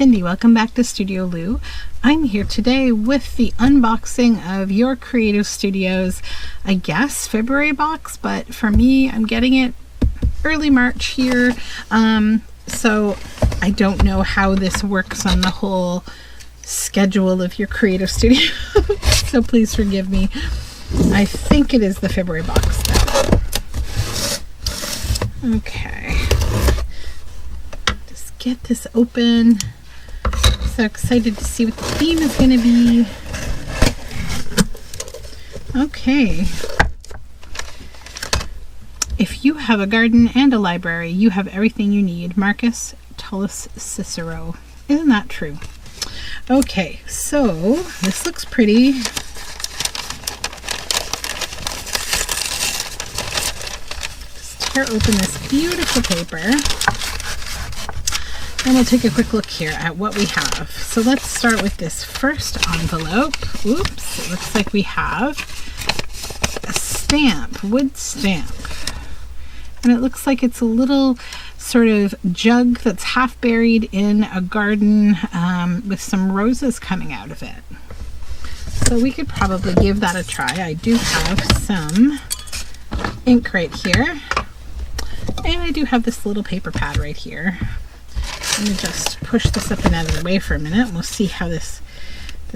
Cindy. Welcome back to Studioloo. I'm here today with the unboxing of Your Creative Studios, I guess, February box, but for me, I'm getting it early March here. So I don't know how this works on the whole schedule of Your Creative Studio, so please forgive me. I think it is the February box though. Okay. Just get this open. So excited to see what the theme is going to be. Okay. If you have a garden and a library, you have everything you need. Marcus Tullis Cicero. Isn't that true? Okay, so this looks pretty. Just tear open this beautiful paper. And we'll take a quick look here at what we have. So let's start with this first envelope. Oops, it looks like we have a stamp, wood stamp. And it looks like it's a little sort of jug that's half buried in a garden with some roses coming out of it. So we could probably give that a try. I do have some ink right here. And I do have this little paper pad right here. Let me just push this up and out of the way for a minute and we'll see how this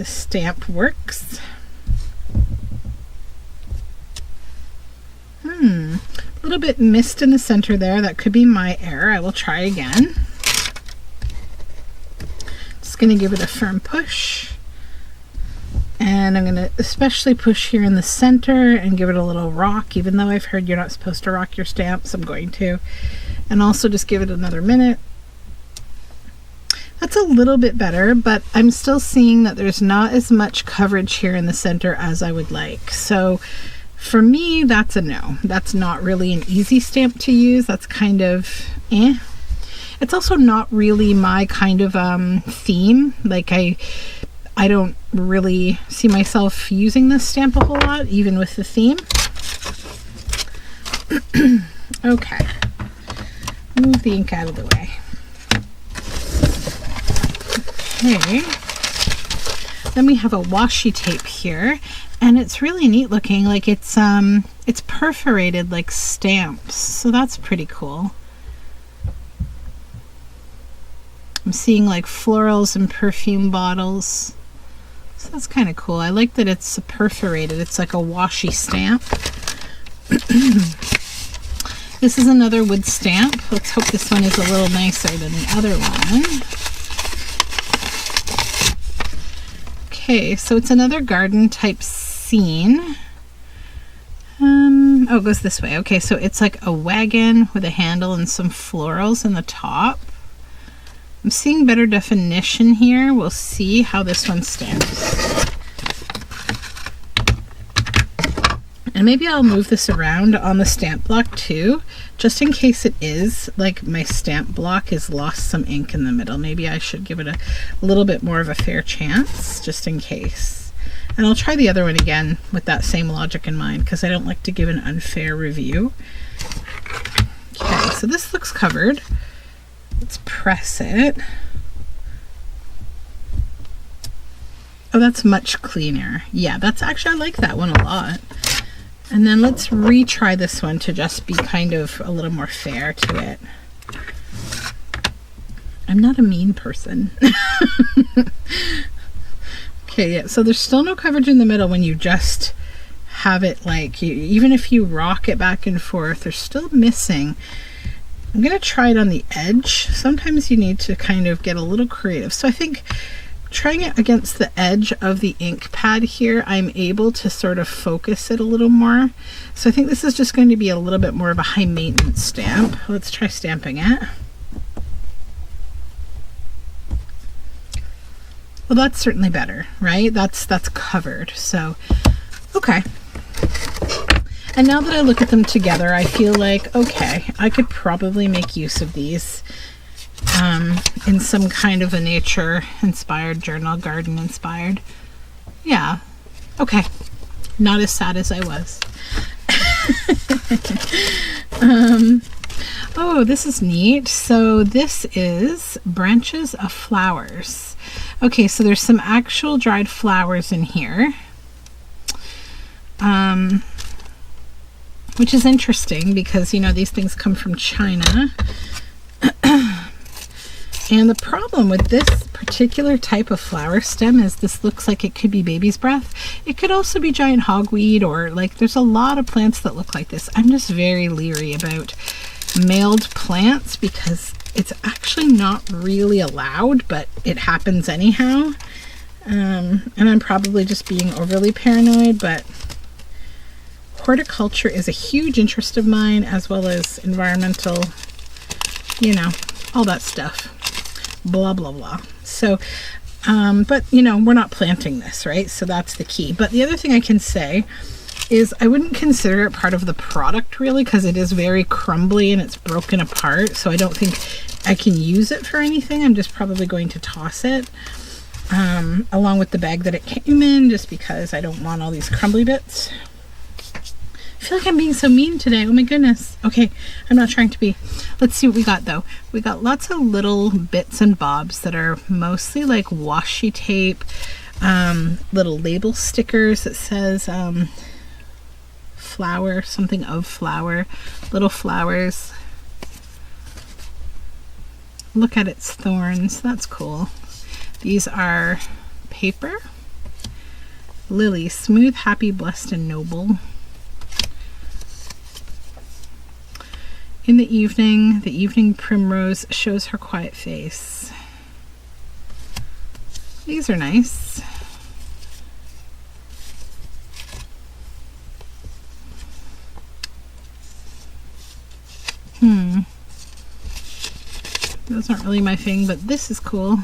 stamp works. A little bit mist in the center there. That could be my error. I will try again. Just going to give it a firm push. And I'm going to especially push here in the center and give it a little rock, even though I've heard you're not supposed to rock your stamps. I'm going to. And also just give it another minute. That's a little bit better, but I'm still seeing that there's not as much coverage here in the center as I would like. So for me, that's a no. That's not really an easy stamp to use. That's kind of eh. It's also not really my kind of theme. Like I don't really see myself using this stamp a whole lot, even with the theme. Okay. Move the ink out of the way. Okay. Then we have a washi tape here, and it's really neat looking. Like it's perforated like stamps, so that's pretty cool. I'm seeing like florals and perfume bottles, so that's kind of cool. I like that it's perforated. It's like a washi stamp. This is another wood stamp. Let's hope this one is a little nicer than the other one. Okay, so it's another garden type scene. Oh, it goes this way. Okay, so it's like a wagon with a handle and some florals in the top. I'm seeing better definition here. We'll see how this one stamps. And maybe I'll move this around on the stamp block too, just in case it is like my stamp block has lost some ink in the middle. Maybe I should give it a little bit more of a fair chance, just in case. And I'll try the other one again with that same logic in mind, because I don't like to give an unfair review. Okay, so this looks covered. Let's press it. Oh, that's much cleaner. Yeah, that's actually, I like that one a lot. And then let's retry this one to just be kind of a little more fair to it. I'm not a mean person. Okay, yeah, so there's still no coverage in the middle when you just have it like, even if you rock it back and forth, there's still missing. I'm going to try it on the edge. Sometimes you need to kind of get a little creative. So I think trying it against the edge of the ink pad here, I'm able to sort of focus it a little more. So I think this is just going to be a little bit more of a high maintenance stamp. Let's try stamping it. Well, that's certainly better, right? That's covered. So, okay. And now that I look at them together, I feel like, okay, I could probably make use of these in some kind of a nature-inspired journal, garden-inspired. Yeah, okay. Not as sad as I was. Oh, this is neat. So this is branches of flowers. Okay, so there's some actual dried flowers in here, which is interesting because, you know, these things come from China. And the problem with this particular type of flower stem is this looks like it could be baby's breath. It could also be giant hogweed, or like there's a lot of plants that look like this. I'm just very leery about mailed plants because it's actually not really allowed, but it happens anyhow. And I'm probably just being overly paranoid, but horticulture is a huge interest of mine, as well as environmental, you know, all that stuff. Blah, blah, blah. So, but, you know, we're not planting this, right? So that's the key. But the other thing I can say is I wouldn't consider it part of the product, really, because it is very crumbly and it's broken apart. So I don't think I can use it for anything. I'm just probably going to toss it along with the bag that it came in, just because I don't want all these crumbly bits. I feel like I'm being so mean today. Oh my goodness. Okay, I'm not trying to be. Let's see what we got though. We got lots of little bits and bobs that are mostly like washi tape, little label stickers that says flower, something of flower, little flowers. Look at its thorns. That's cool. These are paper. Lily, smooth, happy, blessed, and noble. In the evening primrose shows her quiet face. These are nice. Those aren't really my thing, but this is cool.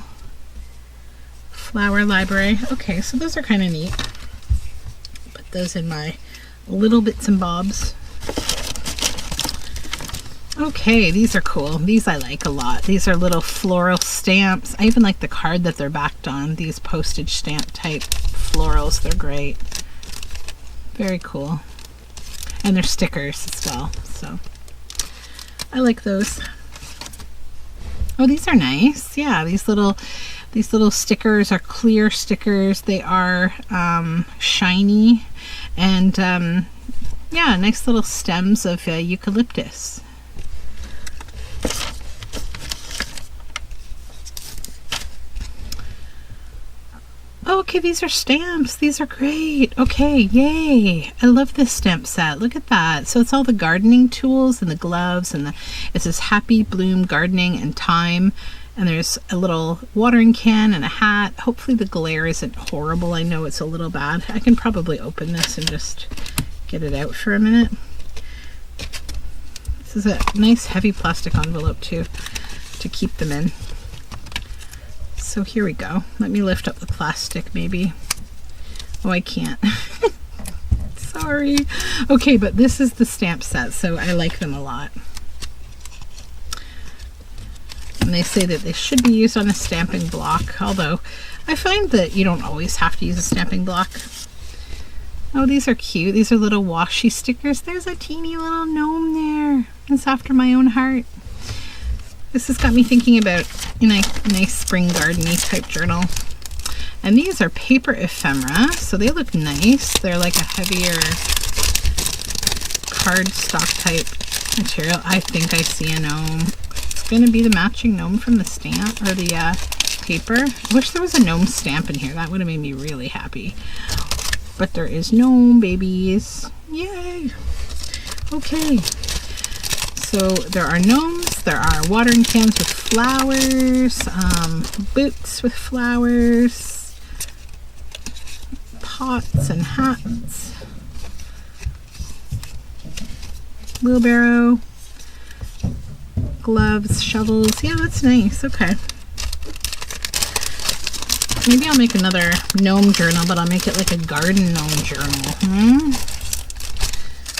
Flower library. Okay, so those are kind of neat. Put those in my little bits and bobs. Okay, these are cool. These I like a lot. These are little floral stamps. I even like the card that they're backed on. These postage stamp type florals. They're great. Very cool. And they're stickers as well. So I like those. Oh, these are nice. Yeah, these little stickers are clear stickers. They are shiny, and yeah, nice little stems of eucalyptus. Okay, these are stamps. These are great. Okay, yay. I love this stamp set. Look at that. So it's all the gardening tools and the gloves, and it says happy bloom gardening and time. And there's a little watering can and a hat. Hopefully the glare isn't horrible. I know it's a little bad. I can probably open this and just get it out for a minute. This is a nice heavy plastic envelope too, to keep them in. So here we go. Let me lift up the plastic maybe. Oh, I can't. Sorry. Okay, but this is the stamp set, so I like them a lot. And they say that they should be used on a stamping block, although I find that you don't always have to use a stamping block. Oh, these are cute. These are little washi stickers. There's a teeny little gnome there. It's after my own heart. This has got me thinking about a nice spring garden-y type journal. And these are paper ephemera, so they look nice. They're like a heavier cardstock type material. I think I see a gnome. It's going to be the matching gnome from the stamp, or the paper. I wish there was a gnome stamp in here. That would have made me really happy. But there is gnome babies. Yay! Okay. So there are gnomes, there are watering cans with flowers, boots with flowers, pots and hats, wheelbarrow, gloves, shovels. Yeah, that's nice. Okay. Maybe I'll make another gnome journal, but I'll make it like a garden gnome journal.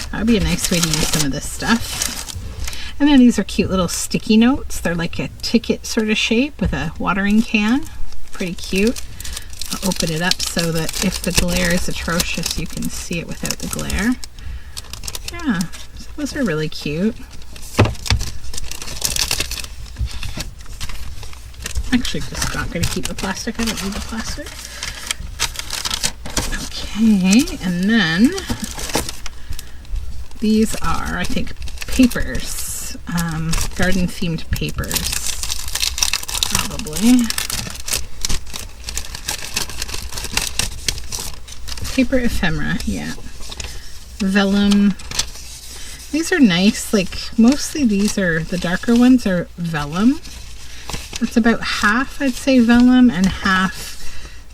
That would be a nice way to use some of this stuff. And then these are cute little sticky notes. They're like a ticket sort of shape with a watering can. Pretty cute. I'll open it up so that if the glare is atrocious, you can see it without the glare. Yeah, so those are really cute. Actually, just not going to keep the plastic. I don't need the plastic. Okay, and then these are, I think, papers. Garden themed papers. Probably. Paper ephemera, yeah. Vellum. These are nice, like mostly these are, the darker ones are vellum. It's about half, I'd say, vellum and half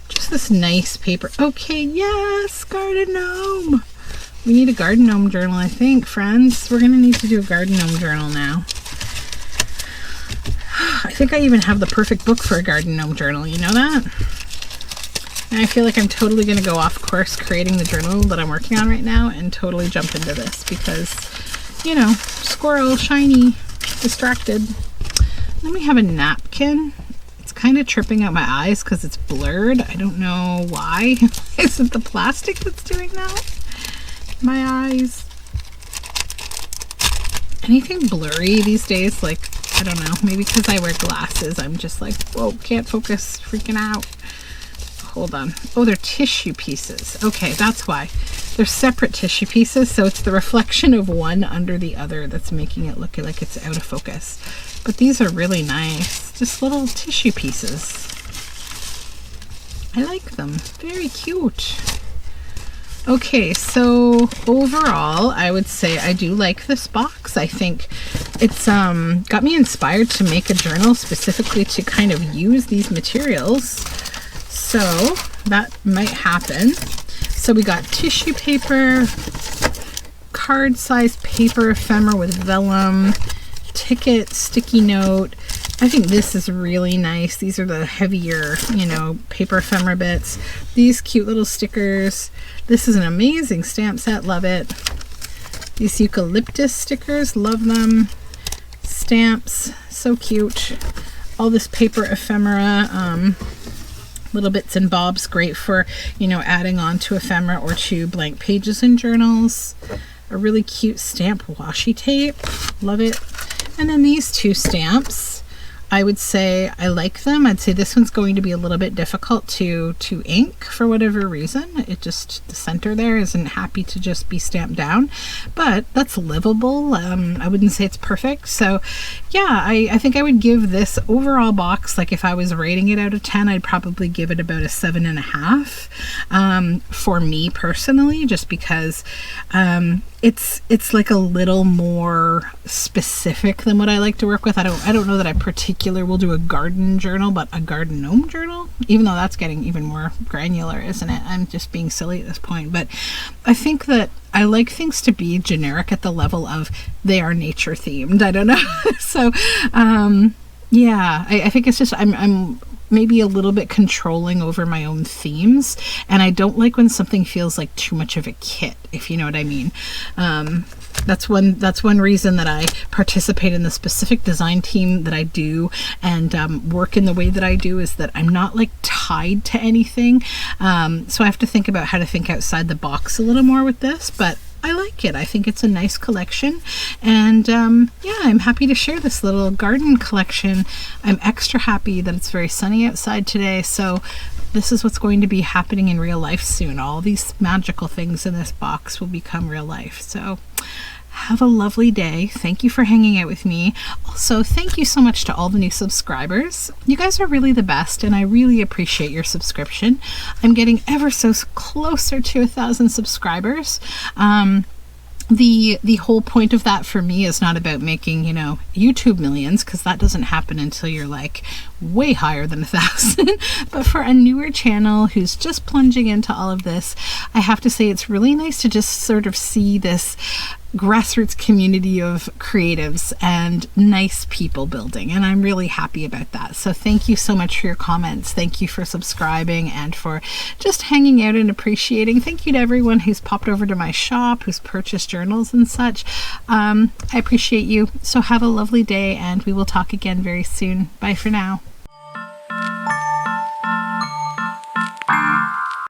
just this nice paper. Okay, yes, garden gnome. We need a garden gnome journal, I think, friends. We're gonna need to do a garden gnome journal now. I think I even have the perfect book for a garden gnome journal, you know that? And I feel like I'm totally going to go off course creating the journal that I'm working on right now and totally jump into this because, you know, squirrel, shiny, distracted. Then we have a napkin. It's kind of tripping out my eyes because it's blurred. I don't know why. Is it the plastic that's doing that? My eyes. Anything blurry these days, like, I don't know, maybe because I wear glasses, I'm just like, whoa, can't focus, freaking out. Hold on. Oh, they're tissue pieces. Okay, that's why. They're separate tissue pieces, so it's the reflection of one under the other that's making it look like it's out of focus. But these are really nice. Just little tissue pieces. I like them. Very cute. Okay, so overall, I would say I do like this box. I think it's got me inspired to make a journal specifically to kind of use these materials. So that might happen. So we got tissue paper, card size paper ephemera with vellum, ticket, sticky note. I think this is really nice. These are the heavier, you know, paper ephemera bits. These cute little stickers. This is an amazing stamp set. Love it. These eucalyptus stickers. Love them. Stamps. So cute. All this paper ephemera. Little bits and bobs, great for, you know, adding on to ephemera or to blank pages in journals. A really cute stamp washi tape, love it. And then these two stamps, I would say I like them. I'd say this one's going to be a little bit difficult to ink for whatever reason. It just, the center there isn't happy to just be stamped down, but that's livable. I wouldn't say it's perfect. So yeah, I think I would give this overall box, like if I was rating it out of 10, I'd probably give it about a 7.5 for me personally, just because it's like a little more specific than what I like to work with. I don't know that I particularly will do a garden journal, but a garden gnome journal, even though that's getting even more granular, isn't it? I'm just being silly at this point, but I think that I like things to be generic at the level of they are nature themed. I don't know. So yeah, I think it's just I'm maybe a little bit controlling over my own themes, and I don't like when something feels like too much of a kit, if you know what I mean. That's one reason that I participate in the specific design team that I do and work in the way that I do, is that I'm not like tied to anything. So I have to think about how to think outside the box a little more with this, but I like it. I think it's a nice collection, and yeah, I'm happy to share this little garden collection. I'm extra happy that it's very sunny outside today, so this is what's going to be happening in real life soon. All these magical things in this box will become real life. So have a lovely day. Thank you for hanging out with me. Also, thank you so much to all the new subscribers. You guys are really the best, and I really appreciate your subscription. I'm getting ever so closer to 1,000 subscribers. The whole point of that for me is not about making, you know, YouTube millions, because that doesn't happen until you're like way higher than 1,000. But for a newer channel who's just plunging into all of this, I have to say it's really nice to just sort of see this grassroots community of creatives and nice people building, and I'm really happy about that. So thank you so much for your comments. Thank you for subscribing and for just hanging out and appreciating. Thank you to everyone who's popped over to my shop, who's purchased journals and such. I appreciate you. So have a lovely day, and we will talk again very soon. Bye for now.